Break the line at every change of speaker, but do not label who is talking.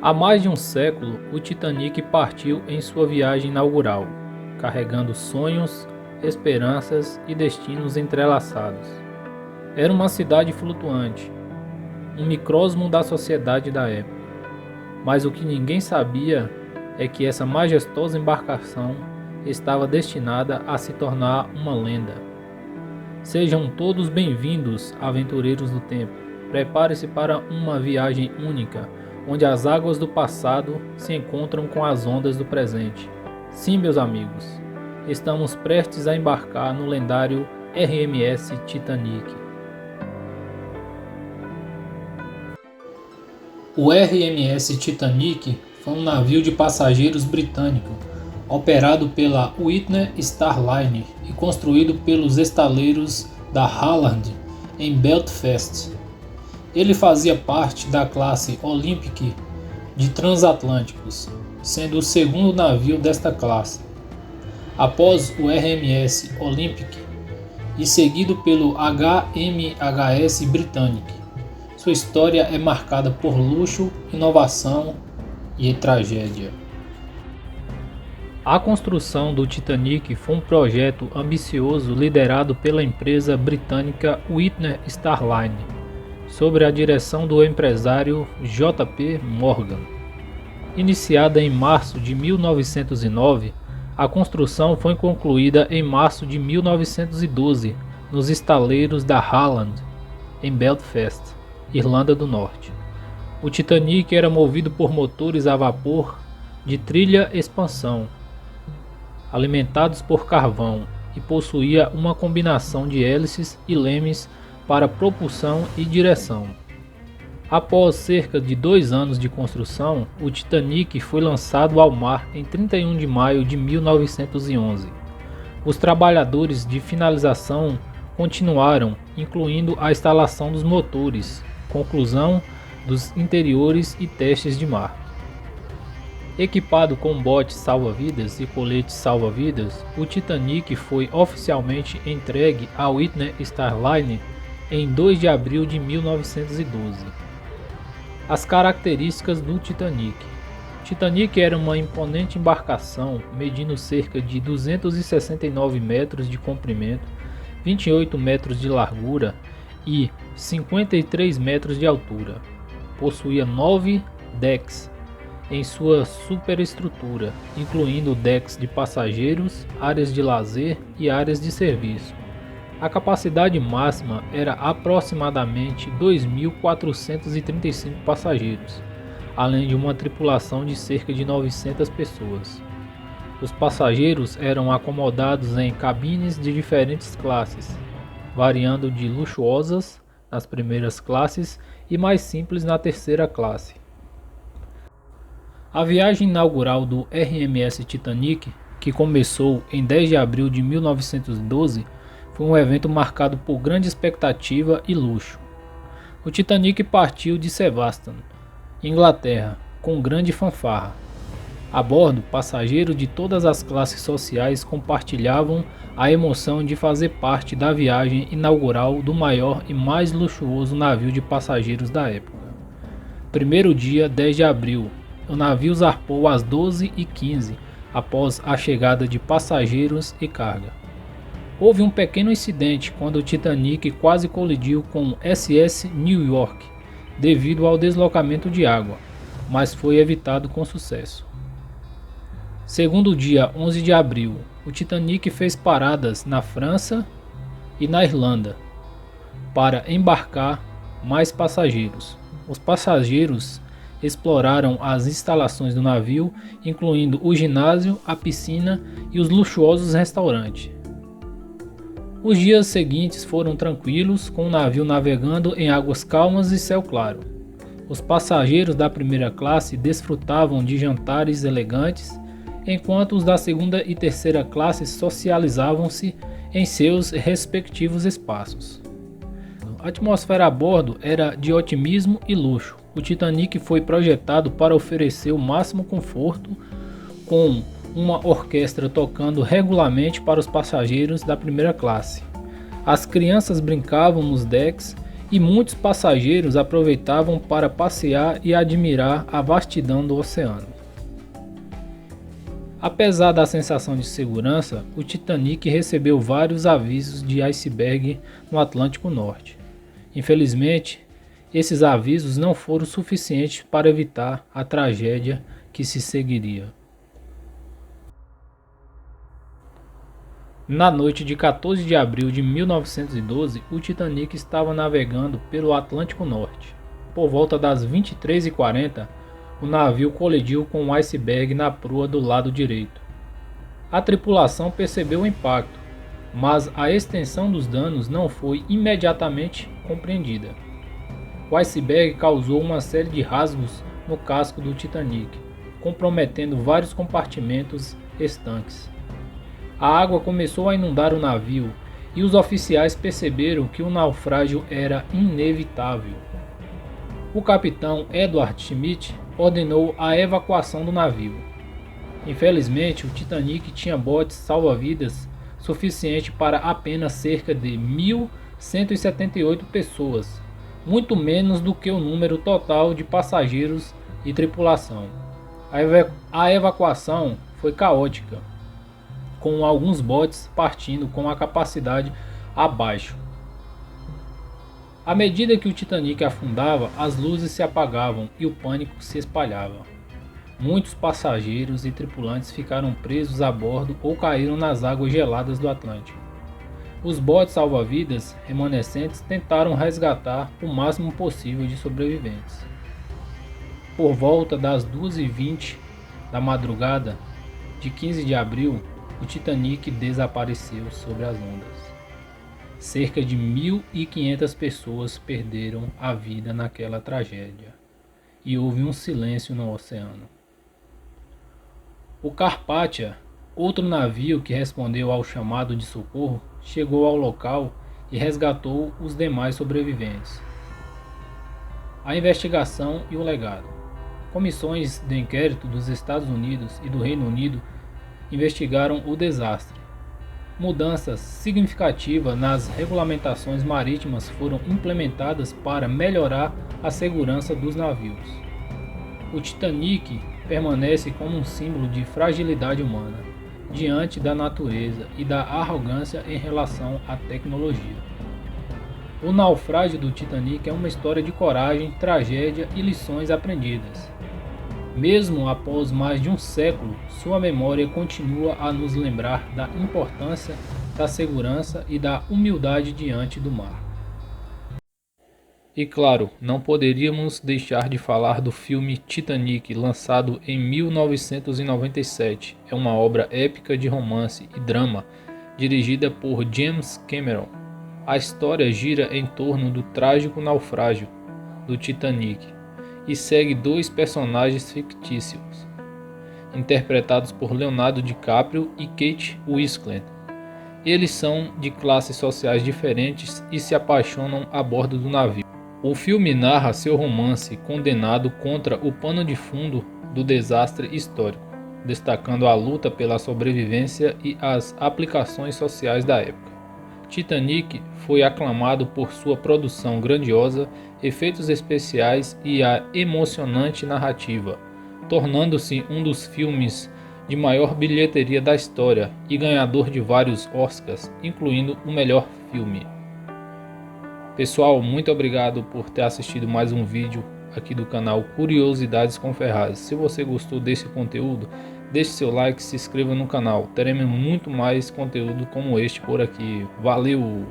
Há mais de um século, o Titanic partiu em sua viagem inaugural, carregando sonhos, esperanças e destinos entrelaçados. Era uma cidade flutuante, um microcosmo da sociedade da época. Mas o que ninguém sabia é que essa majestosa embarcação estava destinada a se tornar uma lenda. Sejam todos bem-vindos, aventureiros do tempo. Prepare-se para uma viagem única, onde as águas do passado se encontram com as ondas do presente. Sim, meus amigos, estamos prestes a embarcar no lendário RMS Titanic. O RMS Titanic foi um navio de passageiros britânico, operado pela Whitney Star Line e construído pelos estaleiros da Harland em Belfast. Ele fazia parte da classe Olympic de transatlânticos, sendo o segundo navio desta classe, após o RMS Olympic e seguido pelo HMHS Britannic. Sua história é marcada por luxo, inovação e tragédia. A construção do Titanic foi um projeto ambicioso liderado pela empresa britânica Whitney Star Line, sob a direção do empresário J.P. Morgan. Iniciada em março de 1909, a construção foi concluída em março de 1912 nos estaleiros da Harland, em Belfast, Irlanda do Norte. O Titanic era movido por motores a vapor de trilha-expansão, alimentados por carvão, e possuía uma combinação de hélices e lemes para propulsão e direção. Após cerca de 2 anos de construção, o Titanic foi lançado ao mar em 31 de maio de 1911. Os trabalhadores de finalização continuaram, incluindo a instalação dos motores, conclusão dos interiores e testes de mar. Equipado com botes salva-vidas e coletes salva-vidas, o Titanic foi oficialmente entregue à Whitney Star Line em 2 de abril de 1912. As características do Titanic. Titanic era uma imponente embarcação medindo cerca de 269 metros de comprimento, 28 metros de largura e 53 metros de altura. Possuía 9 decks em sua superestrutura, incluindo decks de passageiros, áreas de lazer e áreas de serviço. A capacidade máxima era aproximadamente 2.435 passageiros, além de uma tripulação de cerca de 900 pessoas. Os passageiros eram acomodados em cabines de diferentes classes, variando de luxuosas nas primeiras classes e mais simples na terceira classe. A viagem inaugural do RMS Titanic, que começou em 10 de abril de 1912, foi um evento marcado por grande expectativa e luxo. O Titanic partiu de Sevastopol, Inglaterra, com grande fanfarra. A bordo, passageiros de todas as classes sociais compartilhavam a emoção de fazer parte da viagem inaugural do maior e mais luxuoso navio de passageiros da época. Primeiro dia, 10 de abril, o navio zarpou às 12h15 após a chegada de passageiros e carga. Houve um pequeno incidente quando o Titanic quase colidiu com o SS New York devido ao deslocamento de água, mas foi evitado com sucesso. Segundo dia, 11 de abril, o Titanic fez paradas na França e na Irlanda para embarcar mais passageiros. Os passageiros exploraram as instalações do navio, incluindo o ginásio, a piscina e os luxuosos restaurantes. Os dias seguintes foram tranquilos, com o navio navegando em águas calmas e céu claro. Os passageiros da primeira classe desfrutavam de jantares elegantes, enquanto os da segunda e terceira classe socializavam-se em seus respectivos espaços. A atmosfera a bordo era de otimismo e luxo. O Titanic foi projetado para oferecer o máximo conforto, com uma orquestra tocando regularmente para os passageiros da primeira classe. As crianças brincavam nos decks e muitos passageiros aproveitavam para passear e admirar a vastidão do oceano. Apesar da sensação de segurança, o Titanic recebeu vários avisos de iceberg no Atlântico Norte. Infelizmente, esses avisos não foram suficientes para evitar a tragédia que se seguiria. Na noite de 14 de abril de 1912, o Titanic estava navegando pelo Atlântico Norte. Por volta das 23h40, o navio colidiu com um iceberg na proa do lado direito. A tripulação percebeu o impacto, mas a extensão dos danos não foi imediatamente compreendida. O iceberg causou uma série de rasgos no casco do Titanic, comprometendo vários compartimentos estanques. A água começou a inundar o navio e os oficiais perceberam que o naufrágio era inevitável. O capitão Edward Schmidt ordenou a evacuação do navio. Infelizmente, o Titanic tinha botes salva-vidas suficiente para apenas cerca de 1.178 pessoas, muito menos do que o número total de passageiros e tripulação. A evacuação foi caótica, com alguns botes partindo com a capacidade abaixo. À medida que o Titanic afundava, as luzes se apagavam e o pânico se espalhava. Muitos passageiros e tripulantes ficaram presos a bordo ou caíram nas águas geladas do Atlântico. Os botes salva-vidas remanescentes tentaram resgatar o máximo possível de sobreviventes. Por volta das 2h20 da madrugada de 15 de abril, o Titanic desapareceu sobre as ondas. Cerca de 1.500 pessoas perderam a vida naquela tragédia e houve um silêncio no oceano. O Carpathia, outro navio que respondeu ao chamado de socorro, chegou ao local e resgatou os demais sobreviventes. A investigação e o legado. Comissões de inquérito dos Estados Unidos e do Reino Unido investigaram o desastre. Mudanças significativas nas regulamentações marítimas foram implementadas para melhorar a segurança dos navios. O Titanic permanece como um símbolo de fragilidade humana diante da natureza e da arrogância em relação à tecnologia. O naufrágio do Titanic é uma história de coragem, tragédia e lições aprendidas. Mesmo após mais de um século, sua memória continua a nos lembrar da importância da segurança e da humildade diante do mar. E claro, não poderíamos deixar de falar do filme Titanic, lançado em 1997. É uma obra épica de romance e drama, dirigida por James Cameron. A história gira em torno do trágico naufrágio do Titanic e segue dois personagens fictícios, interpretados por Leonardo DiCaprio e Kate Winslet. Eles são de classes sociais diferentes e se apaixonam a bordo do navio. O filme narra seu romance condenado contra o pano de fundo do desastre histórico, destacando a luta pela sobrevivência e as aplicações sociais da época. Titanic foi aclamado por sua produção grandiosa, efeitos especiais e a emocionante narrativa, tornando-se um dos filmes de maior bilheteria da história e ganhador de vários Oscars, incluindo o melhor filme. Pessoal, muito obrigado por ter assistido mais um vídeo aqui do canal Curiosidades com Ferraz. Se você gostou desse conteúdo, deixe seu like, se inscreva no canal. Teremos muito mais conteúdo como este por aqui. Valeu!